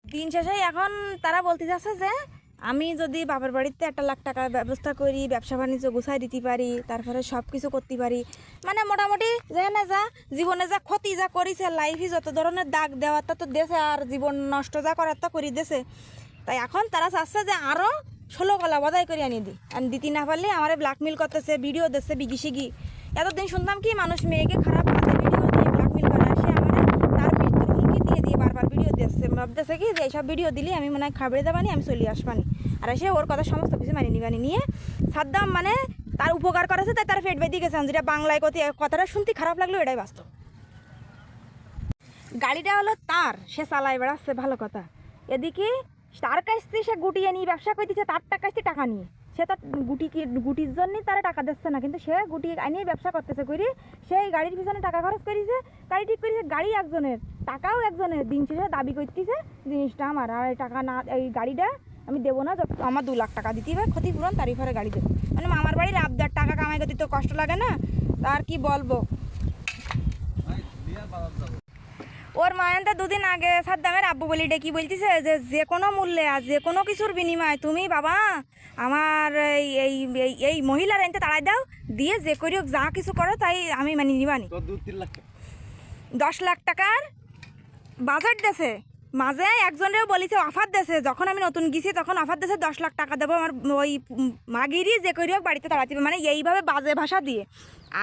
দিন শেষে এখন তারা বলতে যাচ্ছে যে আমি যদি বাপের বাড়িতে 1 লাখ টাকার ব্যবস্থা করি, ব্যবসা বাণিজ্য গুছাই দিতে পারি, তারপরে সব কিছু করতে পারি, মানে মোটামুটি যেখানে যা জীবনে যা ক্ষতি যা করেছে, লাইফে যত ধরনের দাগ দেওয়ার তা তো দেশে, আর জীবন নষ্ট যা করার তা করে দেশে। তাই এখন তারা চাচ্ছে যে আরও 16 কলা বদাই করে আনিয়ে দিই, আর দিতে না পারলে আমার ব্ল্যাকমেল করতেছে, ভিডিও দিচ্ছে বিগি সিগি। এতদিন শুনতাম কি মানুষ মেয়েকে খারাপ ভিডিও দিয়ে ব্ল্যাকমেল করে, সে আমার তার মৃত্যুর হুমকি দিয়ে বারবার ভিডিও দিচ্ছে, ভাবতেছে কি যে এইসব ভিডিও দিলে আমি মনে হয় খাবড়ে দেবানি, আমি চলে আসবানি। আর এসে ওর কথা সমস্ত কিছু মানিয়ে নিবানি নিয়ে সাদ্দাম মানে তার উপকার করেছে, তাই তার পেট বেঁধে গেছে। যেটা বাংলায় কথাটা শুনতে খারাপ লাগলো, এটাই বাস্তব। গাড়িটা হলো তার, সে চালায় বেড়াচ্ছে, ভালো কথা। এদিকে তার কাছ থেকে সে গুটিয়ে নিয়ে ব্যবসা করতেছে, তার কাছ থেকে টাকা নিয়ে। সে তার গুটির জন্যই তারা টাকা দিচ্ছে না, কিন্তু সে গুটি আনিয়ে ব্যবসা করতেছে, করি সেই গাড়ির পিছনে টাকা খরচ করেছে, গাড়ি ঠিক করেছে, গাড়ি একজনের, টাকাও একজনের। দিন শেষে দাবি করতেছে জিনিসটা আমার, আর এই টাকা না, এই গাড়িটা আমি দেবো না, আমার 2 লাখ টাকা দিতে হবে ক্ষতিপূরণ, তারই ফলে গাড়ি দেবো। মানে মামার বাড়ির আবদার, টাকা কামাই করতে তো কষ্ট লাগে না, তার কি বলবো। ওর মায়ানটা 2 দিন আগে সাদ্দামের আব্বু বলি ডেকে বলতেছে যে যে কোনো মূল্যে আর যে কোনো কিছুর বিনিময়ে তুমি বাবা আমার এই এই এই মহিলার এনতে তাড়াই দাও, দিয়ে যে করি হোক যা কিছু করো তাই আমি মানে নিবানি। 10 লাখ টাকার বাজেট দেছে, মাঝে একজনেরও বলিছে অফার দেছে, যখন আমি নতুন গেছি তখন অফার দেছে 10 লাখ টাকা দেবো আমার ওই মাগিরি যে করি হোক বাড়িতে তাড়াতে, মানে এইভাবে বাজে ভাষা দিয়ে।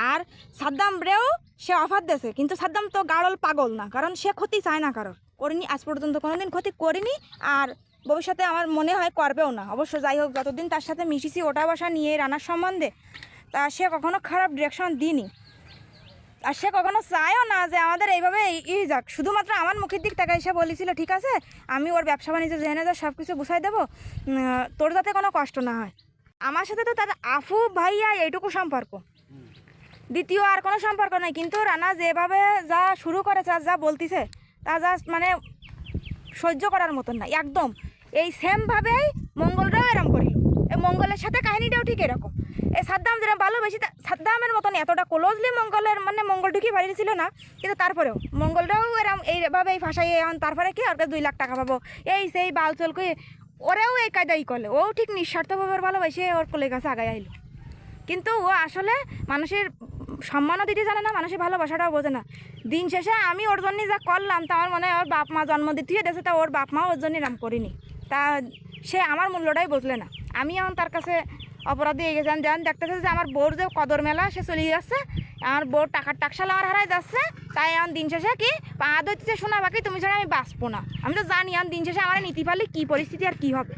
আর সাদ্দাম রেও সে অফার দেছে, কিন্তু সাদ্দাম তো গাড়ল পাগল না, কারণ সে ক্ষতি চায় না কারোর, করিনি আজ পর্যন্ত কোনোদিন ক্ষতি করিনি, আর ভবিষ্যতে আমার মনে হয় করবেও না। অবশ্য যাই হোক, যতদিন তার সাথে মিশিছি ওটা বসা নিয়ে রান্নার সম্বন্ধে, তা সে কখনো খারাপ ডিরেকশন দিইনি, আর সে কখনো চায়ও না যে আমাদের এইভাবে যাক। শুধুমাত্র আমার মুখের দিক তাকাই সে বলেছিল ঠিক আছে আমি ওর ব্যবসা বাণিজ্য জেনে যা সব কিছু গুছাই দেবো, তোর যাতে কোনো কষ্ট না হয়। আমার সাথে তো তার আফু ভাইয়া এইটুকু সম্পর্ক, দ্বিতীয় আর কোনো সম্পর্ক নাই। কিন্তু রানা যেভাবে যা শুরু করেছে আর যা বলতেছে তা জাস্ট মানে সহ্য করার মতন না একদম। এই সেমভাবেই মঙ্গলরাও এরম করিল, এই মঙ্গলের সাথে কাহিনীটাও ঠিক এরকম। এই সাদ্দাম যেরকম ভালোবেসি, সাদ্দামের মতন এতটা ক্লোজলি মঙ্গলের মানে মঙ্গল ঢুকিয়ে বাড়ি ছিল না, কিন্তু তারপরেও মঙ্গলরাও এরম এইভাবে এই ভাষায় এখন তারপরে কি ওর কাছে 2 লাখ টাকা পাবো এই সেই বাল চল করে ওরাও এই কায়দাই করলে, ও ঠিক নিঃস্বার্থভাবে ভালোবাসে ওর কোলের কাছে আগায় আইলো। কিন্তু ও আসলে মানুষের সম্মানও দিতে জানে না, মানুষের ভালোবাসাটাও বোঝে না। দিন শেষে আমি ওর জন্যই যা করলাম, তা আমার মনে হয় ওর বাপ মা জন্ম দিতে দিয়েছে, তা ওর বাপ মা ওর জন্যই রাম করিনি, তা সে আমার মূল্যটাই বুঝলে না। আমি এখন তার কাছে অপরাধী হয়ে গেছি, যেমন দেখতেছে যে আমার বউর যে কদর মেলা সে চলে যাচ্ছে, আমার বউর টাকার টাকশাল আমার হারাই যাচ্ছে, তাই এখন দিন শেষে কি পা ধরতেছে শোনা বাকি তুমি ছাড়া আমি বাঁচবো না। আমি তো জানি এখন দিন শেষে আমার নীতি পারলে কী পরিস্থিতি আর কী হবে।